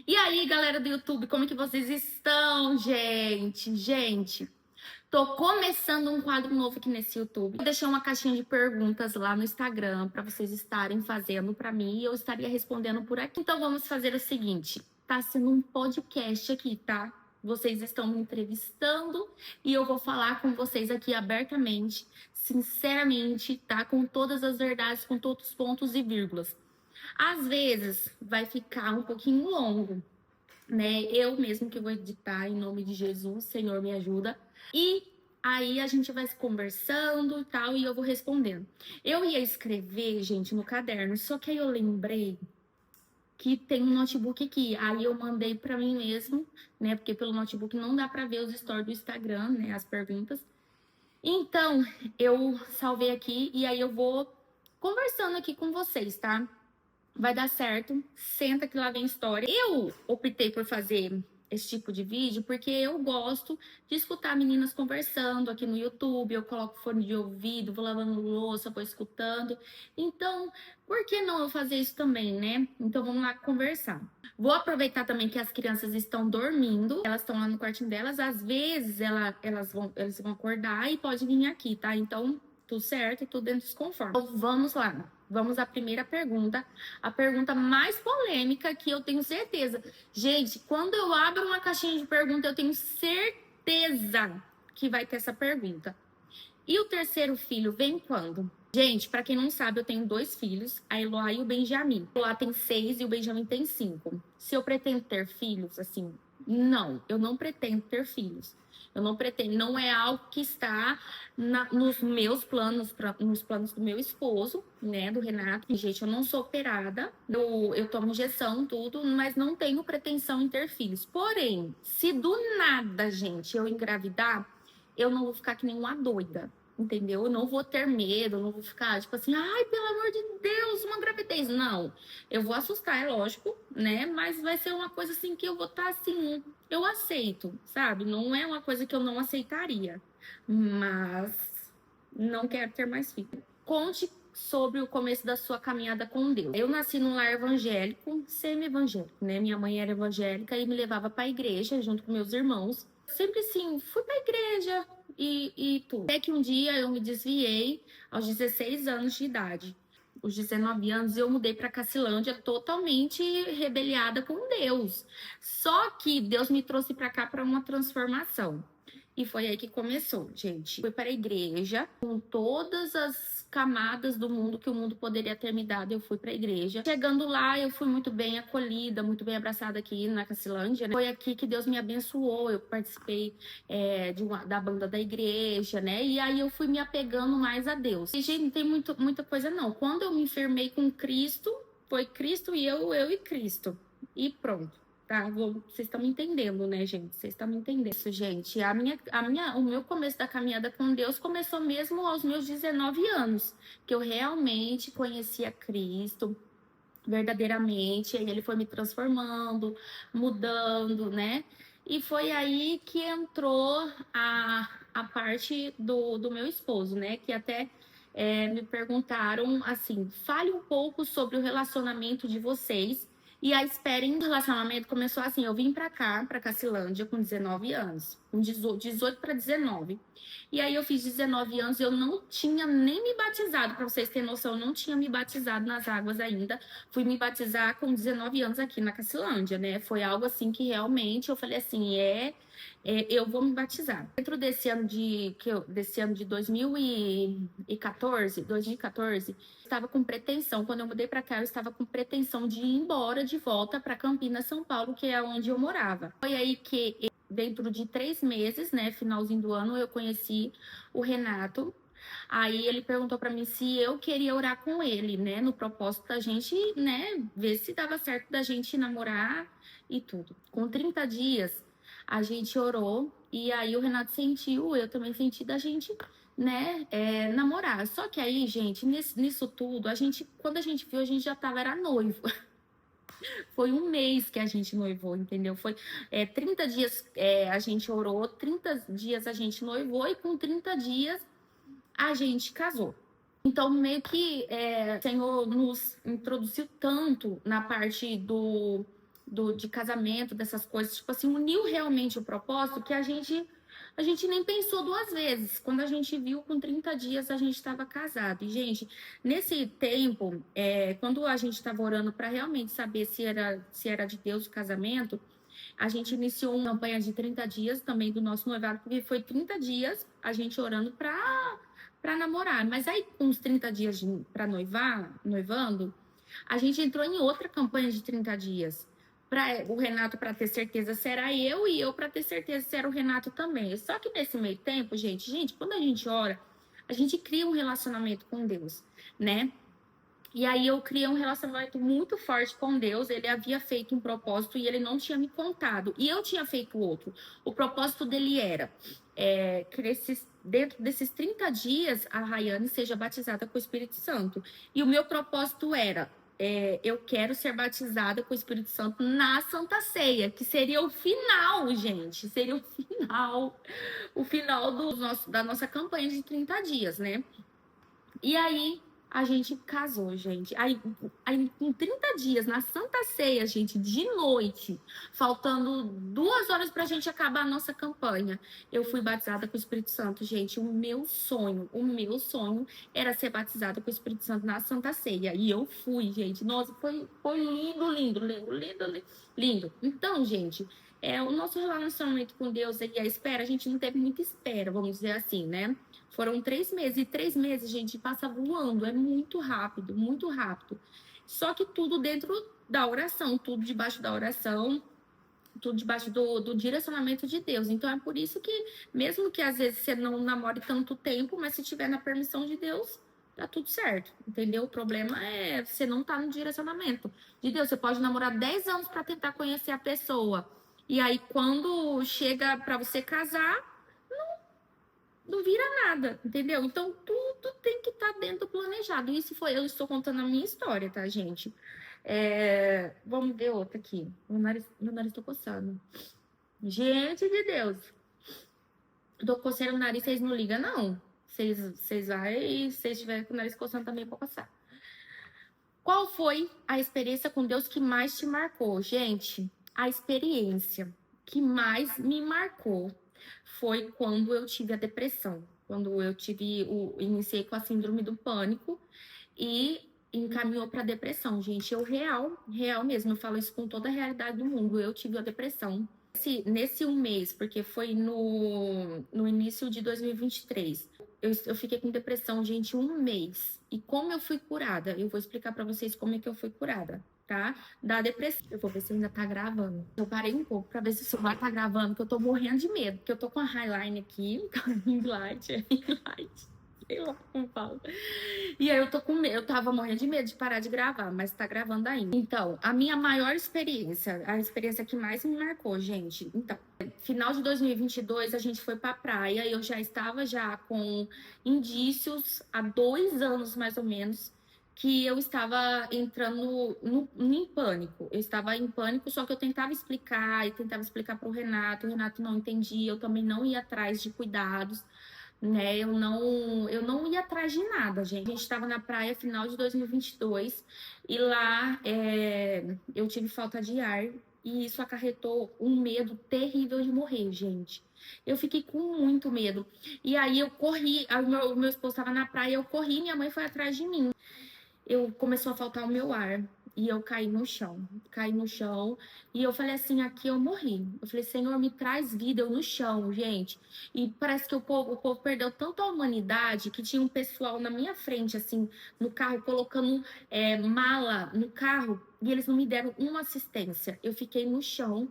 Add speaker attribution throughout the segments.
Speaker 1: E aí, galera do YouTube, como é que vocês estão, gente? Gente, tô começando um quadro novo aqui nesse YouTube. Eu deixei uma caixinha de perguntas lá no Instagram para vocês estarem fazendo para mim e eu estaria respondendo por aqui. Então vamos fazer o seguinte, tá sendo um podcast aqui, tá? Vocês estão me entrevistando e eu vou falar com vocês aqui abertamente, sinceramente, tá? Com todas as verdades, com todos os pontos e vírgulas. Às vezes vai ficar um pouquinho longo, né? Eu mesmo que vou editar em nome de Jesus, Senhor, me ajuda. E aí a gente vai se conversando e tal, e eu vou respondendo. Eu ia escrever, gente, no caderno, só que aí eu lembrei que tem um notebook aqui. Aí eu mandei para mim mesmo, né? Porque pelo notebook não dá para ver os stories do Instagram, né? As perguntas. Então, eu salvei aqui e aí eu vou conversando aqui com vocês, tá? Vai dar certo, senta que lá vem história. Eu optei por fazer esse tipo de vídeo porque eu gosto de escutar meninas conversando aqui no YouTube. Eu coloco fone de ouvido, vou lavando louça, vou escutando. Então, por que não eu fazer isso também, né? Então, vamos lá conversar. Vou aproveitar também que as crianças estão dormindo, elas estão lá no quartinho delas. Às vezes, eles vão acordar e pode vir aqui, tá? Então, tudo certo, tudo dentro dos conformes. Então, vamos lá. Vamos à primeira pergunta, a pergunta mais polêmica que eu tenho certeza. Gente, quando eu abro uma caixinha de pergunta, eu tenho certeza que vai ter essa pergunta. E o terceiro filho vem quando? Gente, para quem não sabe, eu tenho 2 filhos, a Eloá e o Benjamin. A Eloá tem 6 e o Benjamin tem 5. Se eu pretendo ter filhos, assim, não, eu não pretendo ter filhos. Eu não pretendo, não é algo que está nos meus planos, nos planos do meu esposo, né, do Renato. Gente, eu não sou operada, eu tomo injeção, tudo, mas não tenho pretensão em ter filhos. Porém, se do nada, gente, eu engravidar, eu não vou ficar que nem uma doida, entendeu? Eu não vou ter medo, eu não vou ficar tipo assim, ai, pelo amor de Deus, uma gravidez. Não, eu vou assustar, é lógico, né? Mas vai ser uma coisa assim que eu vou estar assim, eu aceito, sabe? Não é uma coisa que eu não aceitaria, mas não quero ter mais filho. Conte sobre o começo da sua caminhada com Deus. Eu nasci num lar evangélico, semi-evangélico, né? Minha mãe era evangélica e me levava para a igreja junto com meus irmãos. Sempre assim, fui para a igreja e tudo. Até que um dia eu me desviei aos 16 anos de idade. Os 19 anos eu mudei para Cacilândia totalmente rebeliada com Deus. Só que Deus me trouxe para cá para uma transformação. E foi aí que começou, gente. Fui para a igreja com todas as camadas do mundo que o mundo poderia ter me dado. Eu fui para a igreja. Chegando lá, eu fui muito bem acolhida, muito bem abraçada aqui na Cacilândia, né? Foi aqui que Deus me abençoou. Eu participei da banda da igreja, né? E aí eu fui me apegando mais a Deus. E, gente, não tem muita coisa, não. Quando eu me firmei com Cristo, foi Cristo e eu e Cristo. E pronto. Tá, vocês estão me entendendo, né, gente? Vocês estão me entendendo. Isso, gente, o meu começo da caminhada com Deus começou mesmo aos meus 19 anos, que eu realmente conhecia Cristo verdadeiramente, aí ele foi me transformando, mudando, né? E foi aí que entrou a parte do meu esposo, né? Que até me perguntaram assim: fale um pouco sobre o relacionamento de vocês. E a espera em relacionamento começou assim: eu vim pra cá, pra Cacilândia, com 19 anos, com 18 para 19. E aí eu fiz 19 anos, eu não tinha nem me batizado, pra vocês terem noção, eu não tinha me batizado nas águas ainda. Fui me batizar com 19 anos aqui na Cacilândia, né? Foi algo assim que realmente eu falei assim, eu vou me batizar. Dentro desse ano de 2014, eu estava com pretensão, quando eu mudei para cá, eu estava com pretensão de ir embora de volta para Campinas, São Paulo, que é onde eu morava. Foi aí que, dentro de 3 meses, né, finalzinho do ano, eu conheci o Renato. Aí ele perguntou para mim se eu queria orar com ele, né, no propósito da gente, né, ver se dava certo da gente namorar e tudo. Com 30 dias, a gente orou e aí o Renato sentiu, eu também senti da gente, né, namorar. Só que aí, gente, nisso tudo, quando a gente viu, a gente já era noivo. Foi um mês que a gente noivou, entendeu? Foi 30 dias a gente orou, 30 dias a gente noivou e com 30 dias a gente casou. Então, meio que o Senhor nos introduziu tanto na parte de casamento, dessas coisas, tipo assim, uniu realmente o propósito que a gente nem pensou duas vezes. Quando a gente viu, com 30 dias a gente estava casado. E, gente, nesse tempo, quando a gente estava orando para realmente saber se era de Deus o casamento, a gente iniciou uma campanha de 30 dias também do nosso noivado, porque foi 30 dias a gente orando para namorar. Mas aí, com uns 30 dias para noivando, a gente entrou em outra campanha de 30 dias. O Renato para ter certeza se era eu e eu para ter certeza se era o Renato também. Só que nesse meio tempo, gente, quando a gente ora, a gente cria um relacionamento com Deus, né? E aí eu criei um relacionamento muito forte com Deus. Ele havia feito um propósito e ele não tinha me contado. E eu tinha feito outro. O propósito dele era que dentro desses 30 dias a Rayane seja batizada com o Espírito Santo. E o meu propósito era: eu quero ser batizada com o Espírito Santo na Santa Ceia, que seria o final, gente. Seria o final da nossa campanha de 30 dias, né? E aí a gente casou, gente. Aí com 30 dias, na Santa Ceia, gente, de noite, faltando 2 horas pra gente acabar a nossa campanha, eu fui batizada com o Espírito Santo, gente. O meu sonho era ser batizada com o Espírito Santo na Santa Ceia. E eu fui, gente. Nossa, foi lindo, lindo, lindo, lindo, lindo, lindo. Então, gente, o nosso relacionamento com Deus e a espera, a gente não teve muita espera, vamos dizer assim, né? Foram 3 meses. E 3 meses, gente, passa voando. É muito rápido, muito rápido. Só que tudo dentro da oração, tudo debaixo da oração, tudo debaixo do direcionamento de Deus. Então é por isso que, mesmo que às vezes você não namore tanto tempo, mas se tiver na permissão de Deus, tá tudo certo, entendeu? O problema é você não tá no direcionamento de Deus. Você pode namorar 10 anos para tentar conhecer a pessoa. E aí, quando chega para você casar, não vira nada, entendeu? Então, tudo tem que estar dentro do planejado. Isso eu estou contando a minha história, tá, gente? Vamos ver outra aqui. Meu nariz tá coçando. Gente de Deus. Tô coçando o nariz, vocês não ligam, não. Vocês vai, se vocês estiverem com o nariz coçando também, pode coçar. Qual foi a experiência com Deus que mais te marcou? Gente, a experiência que mais me marcou foi quando eu tive a depressão. Quando eu iniciei com a síndrome do pânico e encaminhou para depressão. Gente, real mesmo, eu falo isso com toda a realidade do mundo. Eu tive a depressão. Nesse um mês, porque foi no início de 2023, eu fiquei com depressão, gente, um mês. E como eu fui curada? Eu vou explicar para vocês como é que eu fui curada, tá? Da depressão. Eu vou ver se ainda tá gravando. Eu parei um pouco para ver se o celular tá gravando, que eu tô morrendo de medo, porque eu tô com a highline aqui, ring light, sei lá como fala. E aí eu tava morrendo de medo de parar de gravar, mas tá gravando ainda. Então, a minha maior experiência, a experiência que mais me marcou, gente. Então, final de 2022, a gente foi pra praia e eu já estava com indícios, há 2 anos mais ou menos, que eu estava entrando em pânico. Eu estava em pânico, só que eu tentava explicar para o Renato não entendia, eu também não ia atrás de cuidados, né? Eu não ia atrás de nada, gente. A gente estava na praia final de 2022 e lá eu tive falta de ar e isso acarretou um medo terrível de morrer, gente. Eu fiquei com muito medo. E aí eu corri, o meu esposo estava na praia, eu corri, minha mãe foi atrás de mim. Começou a faltar o meu ar e eu caí no chão e eu falei assim, aqui eu morri. Eu falei, Senhor, me traz vida, eu no chão, gente. E parece que o povo perdeu tanto a humanidade que tinha um pessoal na minha frente, assim, no carro, colocando mala no carro e eles não me deram uma assistência. Eu fiquei no chão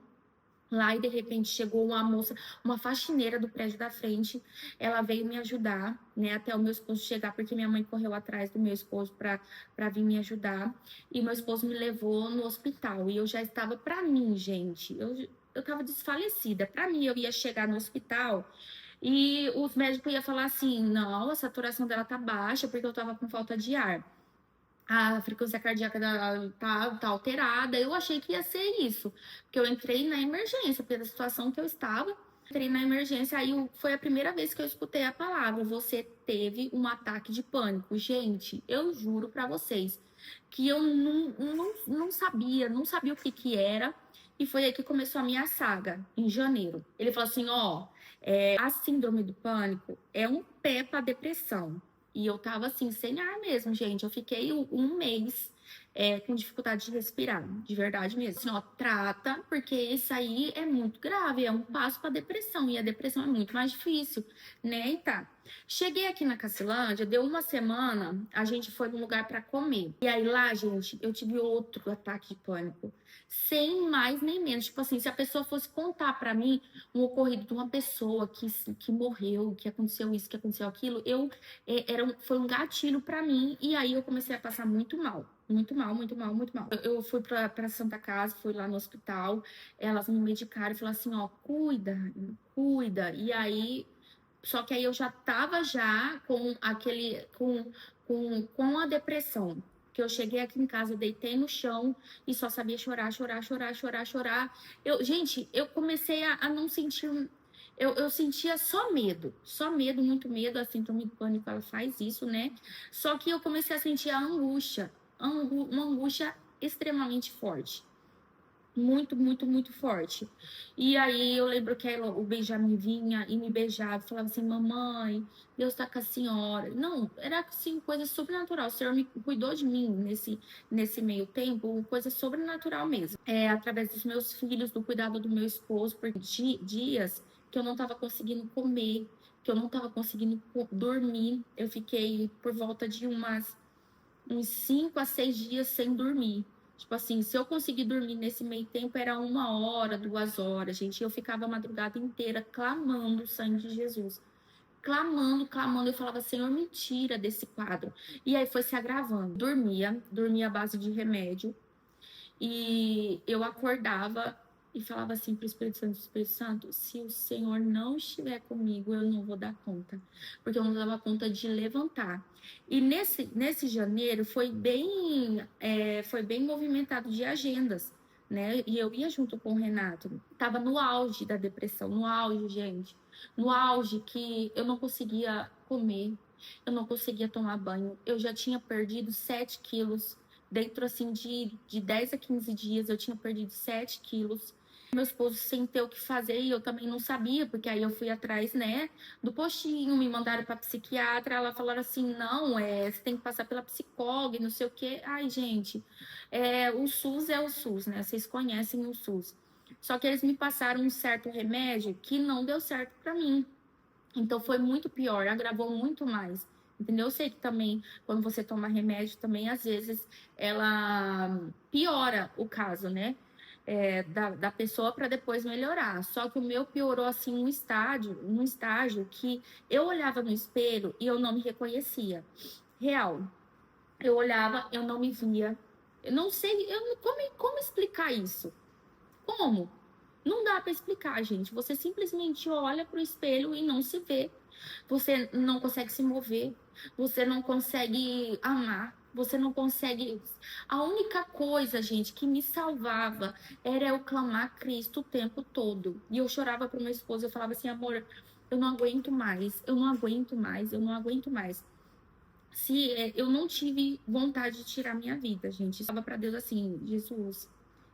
Speaker 1: lá e de repente chegou uma moça, uma faxineira do prédio da frente. Ela veio me ajudar, né, até o meu esposo chegar, porque minha mãe correu atrás do meu esposo para vir me ajudar. E meu esposo me levou no hospital. E eu já estava, para mim, gente, eu tava desfalecida. Para mim, eu ia chegar no hospital e os médicos iam falar assim: não, a saturação dela tá baixa porque eu tava com falta de ar. A frequência cardíaca tá alterada. Eu achei que ia ser isso, porque eu entrei na emergência, pela situação que eu estava. Entrei na emergência, aí foi a primeira vez que eu escutei a palavra: você teve um ataque de pânico. Gente, eu juro pra vocês que eu não sabia o que era. E foi aí que começou a minha saga, em janeiro. Ele falou assim, ó, a síndrome do pânico é um pé pra depressão. E eu tava assim, sem ar mesmo, gente. Eu fiquei um mês com dificuldade de respirar, de verdade mesmo. Assim, ó, trata, porque isso aí é muito grave, é um passo pra depressão. E a depressão é muito mais difícil, né? E tá. Cheguei aqui na Cacilândia, deu uma semana, a gente foi num lugar pra comer. E aí lá, gente, eu tive outro ataque de pânico. Sem mais nem menos. Tipo assim, se a pessoa fosse contar pra mim um ocorrido de uma pessoa que morreu, que aconteceu isso, que aconteceu aquilo, foi um gatilho pra mim. E aí eu comecei a passar muito mal. Muito mal, muito mal, muito mal. Eu fui pra Santa Casa, fui lá no hospital, elas me medicaram e falaram assim, ó, cuida, cuida. E aí, só que aí eu já tava já com com a depressão. Que eu cheguei aqui em casa, deitei no chão e só sabia chorar, chorar, chorar, chorar, chorar. Gente, eu comecei a não sentir. Eu sentia só medo, muito medo. A síndrome do pânico, ela faz isso, né? Só que eu comecei a sentir a angústia, uma angústia extremamente forte. Muito, muito, muito forte. E aí eu lembro que o Benjamin vinha e me beijava, falava assim, mamãe, Deus tá com a senhora. Não, era assim, coisa sobrenatural. O Senhor me cuidou de mim nesse meio tempo, coisa sobrenatural mesmo. Através dos meus filhos, do cuidado do meu esposo, por dias que eu não tava conseguindo comer, que eu não tava conseguindo dormir. Eu fiquei por volta de uns 5 a 6 dias sem dormir. Tipo assim, se eu conseguir dormir nesse meio tempo, era 1 hora, 2 horas, gente. Eu ficava a madrugada inteira clamando o sangue de Jesus. Clamando, clamando. Eu falava, Senhor, me tira desse quadro. E aí foi se agravando. Dormia à base de remédio. E eu acordava e falava assim para o Espírito Santo, se o Senhor não estiver comigo, eu não vou dar conta. Porque eu não dava conta de levantar. E nesse janeiro foi bem movimentado de agendas, né? E eu ia junto com o Renato. Tava no auge da depressão, no auge, gente. No auge que eu não conseguia comer, eu não conseguia tomar banho. Eu já tinha perdido 7 quilos. Dentro, assim, de 10 a 15 dias, eu tinha perdido 7 quilos. Meu esposo sem ter o que fazer e eu também não sabia, porque aí eu fui atrás, né, do postinho, me mandaram pra psiquiatra, ela falaram assim, não, você tem que passar pela psicóloga e não sei o quê. Ai, gente, o SUS é o SUS, né, vocês conhecem o SUS. Só que eles me passaram um certo remédio que não deu certo pra mim. Então foi muito pior, agravou muito mais. Entendeu? Eu sei que também, quando você toma remédio, também às vezes ela piora o caso, né? Da pessoa para depois melhorar. Só que o meu piorou assim num estágio que eu olhava no espelho e eu não me reconhecia. Real. Eu olhava, eu não me via. Eu não sei, como explicar isso? Como? Não dá para explicar, gente. Você simplesmente olha pro espelho e não se vê. Você não consegue se mover. Você não consegue amar. Você não consegue. A única coisa, gente, que me salvava era eu clamar a Cristo o tempo todo. E eu chorava pro meu esposo. Eu falava assim, amor, eu não aguento mais. Eu não aguento mais. Eu não aguento mais. Eu não tive vontade de tirar minha vida, gente. Eu falava para Deus assim, Jesus,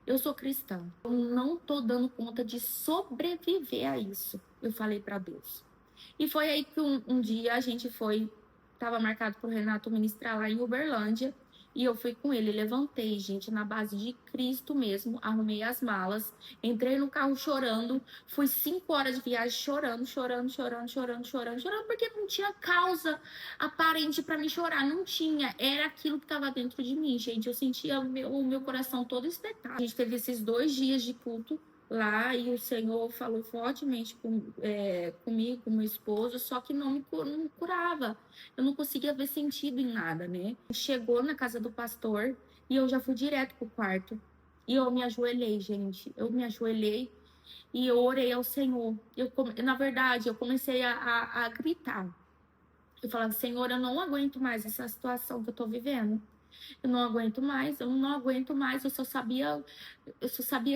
Speaker 1: eu sou cristã. Eu não tô dando conta de sobreviver a isso. Eu falei para Deus. E foi aí que um dia a gente tava marcado pro Renato ministrar lá em Uberlândia. E eu fui com ele, levantei, gente, na base de Cristo mesmo, arrumei as malas, entrei no carro chorando, fui 5 horas de viagem chorando, chorando, chorando, chorando, chorando, chorando, porque não tinha causa aparente para me chorar, não tinha, era aquilo que estava dentro de mim, gente, eu sentia o meu coração todo espetado. A gente teve esses 2 dias de culto lá e o Senhor falou fortemente comigo, com meu esposo, só que não me curava. Eu não conseguia ver sentido em nada, né? Chegou na casa do pastor e eu já fui direto pro quarto. E eu me ajoelhei, gente. Eu me ajoelhei e eu orei ao Senhor. Na verdade, eu comecei a gritar. Eu falava, Senhor, eu não aguento mais essa situação que eu tô vivendo. Eu não aguento mais, eu não aguento mais. Eu só sabia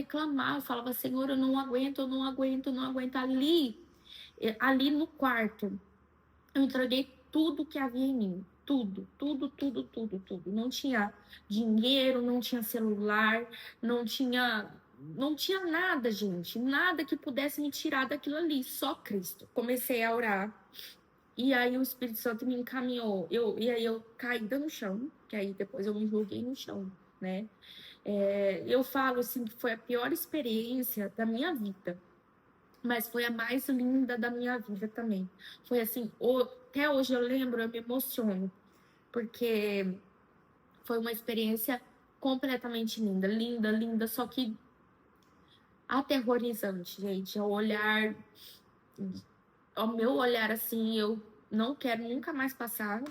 Speaker 1: clamar. Eu falava, Senhor, eu não aguento, eu não aguento, eu não aguento. Ali no quarto, eu entreguei tudo que havia em mim. Tudo, tudo, tudo, tudo, tudo. Não tinha dinheiro, não tinha celular, não tinha não tinha nada, gente, nada que pudesse me tirar daquilo ali, só Cristo. Comecei a orar, e aí o Espírito Santo me encaminhou. E aí eu caída no chão, que aí depois eu me joguei no chão, né? Eu falo assim que foi a pior experiência da minha vida, mas foi a mais linda da minha vida também. Foi assim, até hoje eu lembro, eu me emociono, porque foi uma experiência completamente linda, linda, linda, só que aterrorizante, gente. Ao meu olhar assim, eu não quero nunca mais passar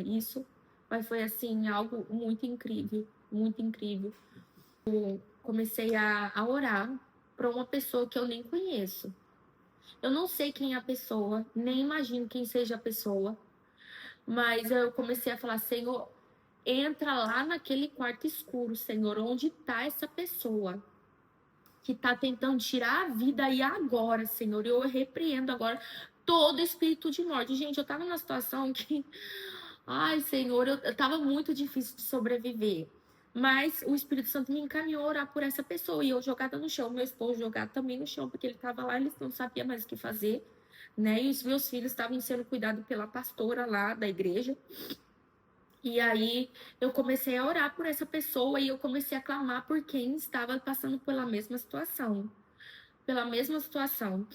Speaker 1: isso, mas foi assim, algo muito incrível, muito incrível. Comecei a orar para uma pessoa que eu nem conheço. Eu não sei quem é a pessoa, nem imagino quem seja a pessoa, mas eu comecei a falar, Senhor, entra lá naquele quarto escuro, Senhor, onde está essa pessoa que está tentando tirar a vida aí agora, Senhor. Eu repreendo agora todo espírito de morte. Gente, eu estava numa situação que, ai, Senhor, eu tava muito difícil de sobreviver. Mas o Espírito Santo me encaminhou a orar por essa pessoa. E eu jogada no chão, meu esposo jogado também no chão, porque ele estava lá, ele não sabia mais o que fazer, né? E os meus filhos estavam sendo cuidados pela pastora lá da igreja. E aí eu comecei a orar por essa pessoa e eu comecei a clamar por quem estava passando pela mesma situação. Pela mesma situação.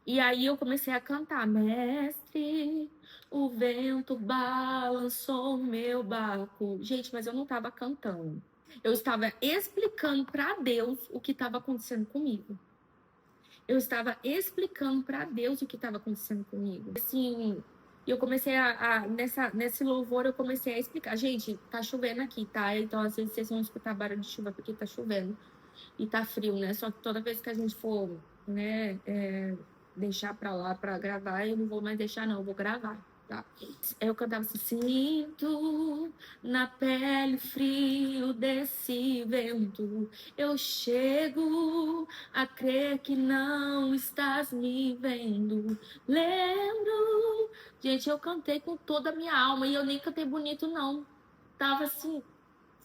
Speaker 1: E aí eu comecei a cantar, mestre, o vento balançou o meu barco. Gente, mas eu não estava cantando. Eu estava explicando para Deus o que estava acontecendo comigo. Eu estava explicando para Deus o que estava acontecendo comigo. Assim, eu comecei nesse louvor, eu comecei a explicar. Gente, tá chovendo aqui, tá? Então, às vezes, vocês vão escutar barulho de chuva porque tá chovendo. E tá frio, né? Só que toda vez que a gente for, né, deixar pra lá pra gravar, eu não vou mais deixar, não. Eu vou gravar, tá? Eu cantava assim, sinto na pele frio desse vento. Eu chego a crer que não estás me vendo. Lembro. Gente, eu cantei com toda a minha alma e eu nem cantei bonito, não. Tava assim,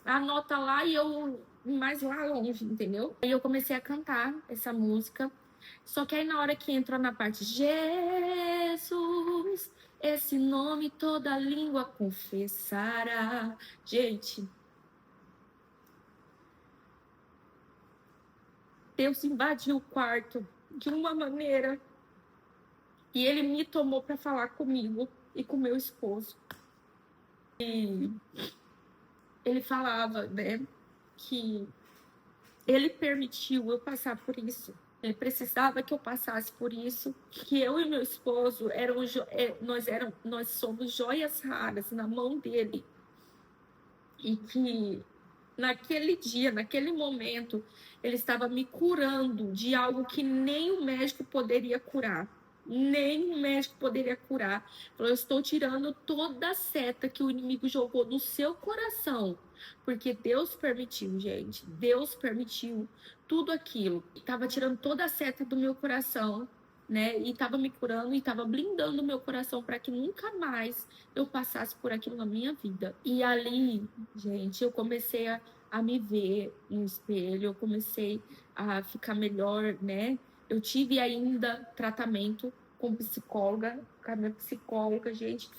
Speaker 1: a nota lá e eu mais lá longe, entendeu? Aí eu comecei a cantar essa música. Só que aí na hora que entrou na parte Jesus, esse nome toda língua confessará. Gente, Deus invadiu o quarto de uma maneira e ele me tomou para falar comigo e com meu esposo. E ele falava, né, que ele permitiu eu passar por isso. Ele precisava que eu passasse por isso, que eu e meu esposo nós somos joias raras na mão dele. E que naquele dia, naquele momento, ele estava me curando de algo que nem o médico poderia curar. Nem o médico poderia curar. Falou, eu estou tirando toda a seta que o inimigo jogou no seu coração. Porque Deus permitiu, gente. Deus permitiu tudo aquilo. Estava tirando toda a seta do meu coração, né? E estava me curando e estava blindando o meu coração para que nunca mais eu passasse por aquilo na minha vida. E ali, gente, eu comecei a me ver no espelho, eu comecei a ficar melhor, né? Eu tive ainda tratamento com psicóloga, com a minha psicóloga, gente,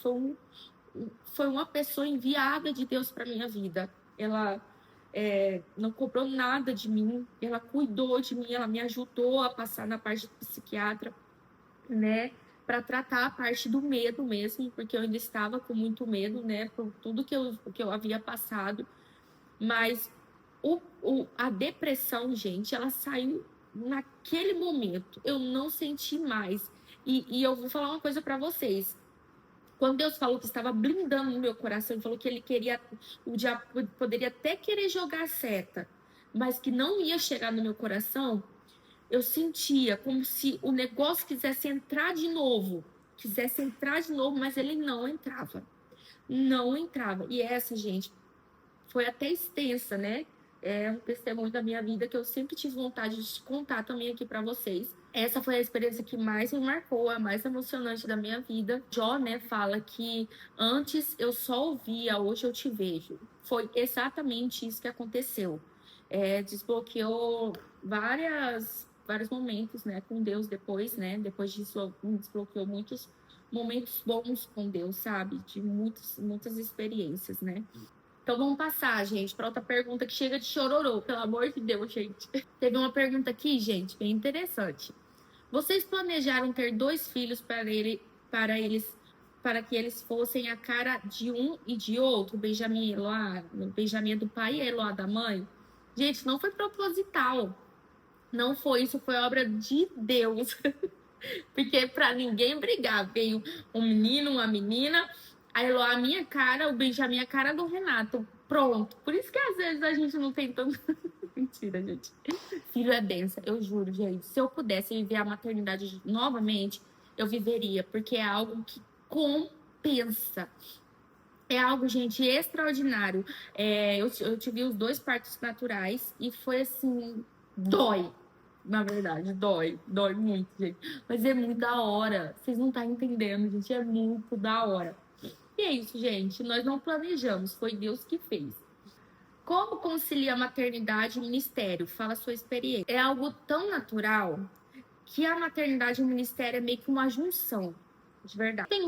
Speaker 1: foi uma pessoa enviada de Deus para minha vida. Ela não cobrou nada de mim, ela cuidou de mim, ela me ajudou a passar na parte de psiquiatra, né? Para tratar a parte do medo mesmo, porque eu ainda estava com muito medo, né? Por tudo que eu havia passado. Mas a depressão, gente, ela saiu naquele momento. Eu não senti mais. E eu vou falar uma coisa para vocês. Quando Deus falou que estava blindando no meu coração, Ele falou que Ele queria, o diabo poderia até querer jogar seta, mas que não ia chegar no meu coração, eu sentia como se o negócio quisesse entrar de novo, mas ele não entrava. Não entrava. E essa, gente, foi até extensa, né? É um testemunho da minha vida que eu sempre tive vontade de contar também aqui para vocês. Essa foi a experiência que mais me marcou, a mais emocionante da minha vida. Jó, né, fala que antes eu só ouvia, hoje eu te vejo. Foi exatamente isso que aconteceu. desbloqueou vários momentos, né, com Deus depois, né? Depois disso, desbloqueou muitos momentos bons com Deus, sabe? De muitas experiências, né? Então vamos passar, gente, para outra pergunta que chega de chororô, pelo amor de Deus, gente. Teve uma pergunta aqui, gente, bem interessante. Vocês planejaram ter 2 filhos para que eles fossem a cara de um e de outro, Benjamin e Eloá? Benjamin é do pai e Eloá da mãe? Gente, não foi proposital. Não foi, isso foi obra de Deus. Porque para ninguém brigar, veio um menino, uma menina, a Eloá a minha cara, o Benjamin a cara do Renato. Pronto. Por isso que às vezes a gente não tem tanto. Mentira, gente. Filho é benção, eu juro, gente. Se eu pudesse viver a maternidade novamente, eu viveria, porque é algo que compensa. É algo, gente, extraordinário. Eu tive os 2 partos naturais e foi assim, dói. Na verdade, dói muito, gente. Mas é muito da hora. Vocês não estão entendendo, gente. É muito da hora. E é isso, gente. Nós não planejamos, foi Deus que fez. Como concilia maternidade e ministério? Fala a sua experiência. É algo tão natural que a maternidade e o ministério é meio que uma junção, de verdade. Tem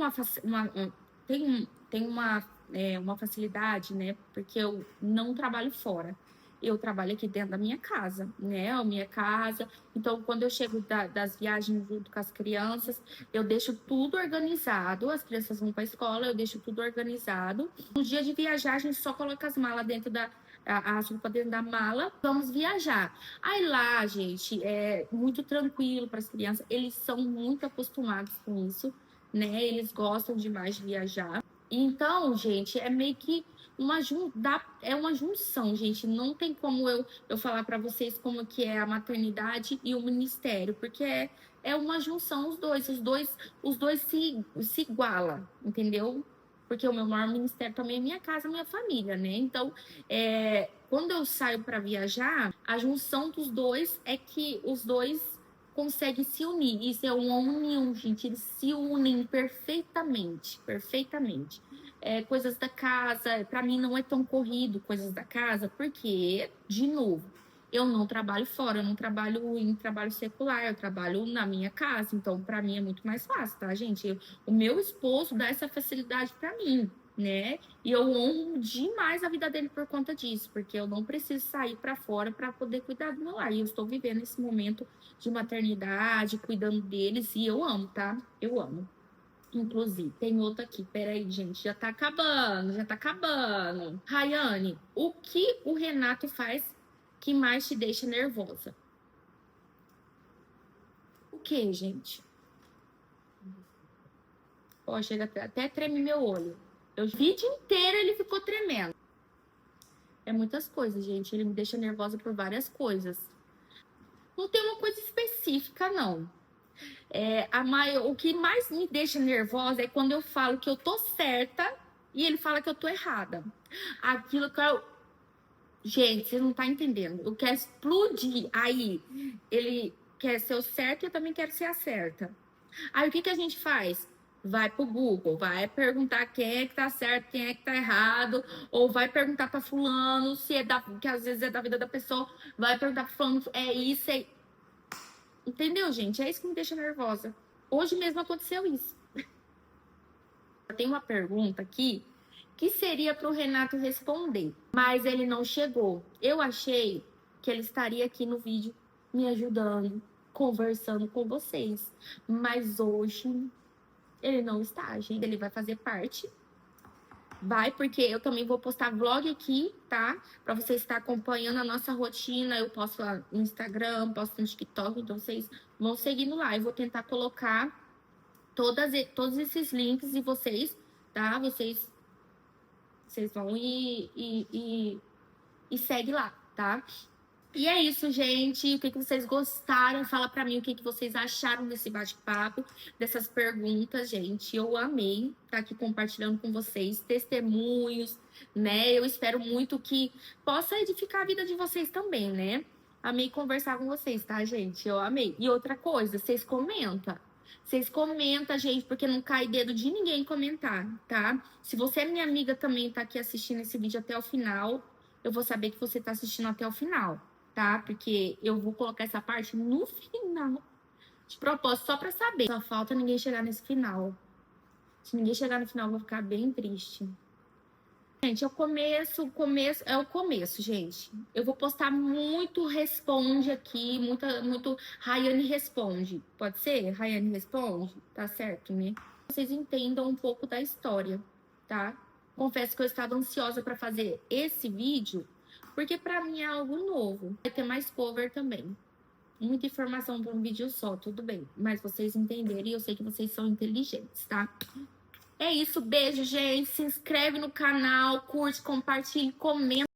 Speaker 1: uma facilidade, né? Porque eu não trabalho fora. Eu trabalho aqui dentro da minha casa, né? A minha casa. Então, quando eu chego das viagens junto com as crianças, eu deixo tudo organizado. As crianças vão para a escola, eu deixo tudo organizado. No dia de viajar, a gente só coloca as malas dentro as roupas dentro da mala, vamos viajar. Aí lá, gente, é muito tranquilo para as crianças, eles são muito acostumados com isso, né? Eles gostam demais de viajar. Então, gente, é meio que uma junção, gente. Não tem como eu falar para vocês como que é a maternidade e o ministério, porque é uma junção os dois se igualam, entendeu? Porque o meu maior ministério também é minha casa, minha família, né? Então, quando eu saio para viajar, a junção dos dois é que os dois conseguem se unir. Isso é uma união, gente. Eles se unem perfeitamente, perfeitamente. Coisas da casa, para mim não é tão corrido coisas da casa, porque, de novo, eu não trabalho fora, eu não trabalho em trabalho secular, eu trabalho na minha casa, então para mim é muito mais fácil, tá, gente? O meu esposo dá essa facilidade para mim, né? E eu honro demais a vida dele por conta disso, porque eu não preciso sair para fora para poder cuidar do meu lar. E eu estou vivendo esse momento de maternidade, cuidando deles, e eu amo, tá? Eu amo. Inclusive, tem outro aqui. Peraí, gente, já tá acabando, já tá acabando. Rayane, o que o Renato faz que mais te deixa nervosa? O que, gente? Ó, chega até treme meu olho. Eu, o vídeo inteiro ele ficou tremendo. É muitas coisas, gente. Ele me deixa nervosa por várias coisas. Não tem uma coisa específica, não. O que mais me deixa nervosa é quando eu falo que eu tô certa e ele fala que eu tô errada. Aquilo que eu... Gente, você não tá entendendo. Eu quero explodir. Aí, ele quer ser o certo e eu também quero ser a certa. Aí, o que a gente faz? Vai pro Google, vai perguntar quem é que tá certo, quem é que tá errado, ou vai perguntar pra fulano, que às vezes é da vida da pessoa, vai perguntar pra fulano, é isso, Entendeu, gente? É isso que me deixa nervosa. Hoje mesmo aconteceu isso. Tem uma pergunta aqui que seria para o Renato responder, mas ele não chegou. Eu achei que ele estaria aqui no vídeo me ajudando, conversando com vocês, mas hoje ele não está, gente. Ele vai fazer parte. Vai, porque eu também vou postar vlog aqui, tá? Pra vocês estar acompanhando a nossa rotina. Eu posto lá no Instagram, posto no TikTok, então vocês vão seguindo lá. Eu vou tentar colocar todos esses links e vocês, tá? Vocês vão e segue lá, tá? E é isso, gente. O que vocês gostaram? Fala pra mim o que vocês acharam desse bate-papo, dessas perguntas, gente. Eu amei estar aqui compartilhando com vocês testemunhos, né? Eu espero muito que possa edificar a vida de vocês também, né? Amei conversar com vocês, tá, gente? Eu amei. E outra coisa, vocês comentam. Vocês comentam, gente, porque não cai dedo de ninguém comentar, tá? Se você é minha amiga também, tá aqui assistindo esse vídeo até o final, eu vou saber que você tá assistindo até o final, tá? Porque eu vou colocar essa parte no final. De propósito, só pra saber. Só falta ninguém chegar nesse final. Se ninguém chegar no final, eu vou ficar bem triste. Gente, o começo é o começo, gente. Eu vou postar muito responde aqui, muito Rayane responde. Pode ser? Rayane responde? Tá certo, né? Vocês entendam um pouco da história, tá? Confesso que eu estava ansiosa para fazer esse vídeo, porque para mim é algo novo. Vai ter mais cover também. Muita informação para um vídeo só, tudo bem. Mas vocês entenderem, eu sei que vocês são inteligentes, tá? É isso, beijo, gente. Se inscreve no canal, curte, compartilhe, comenta.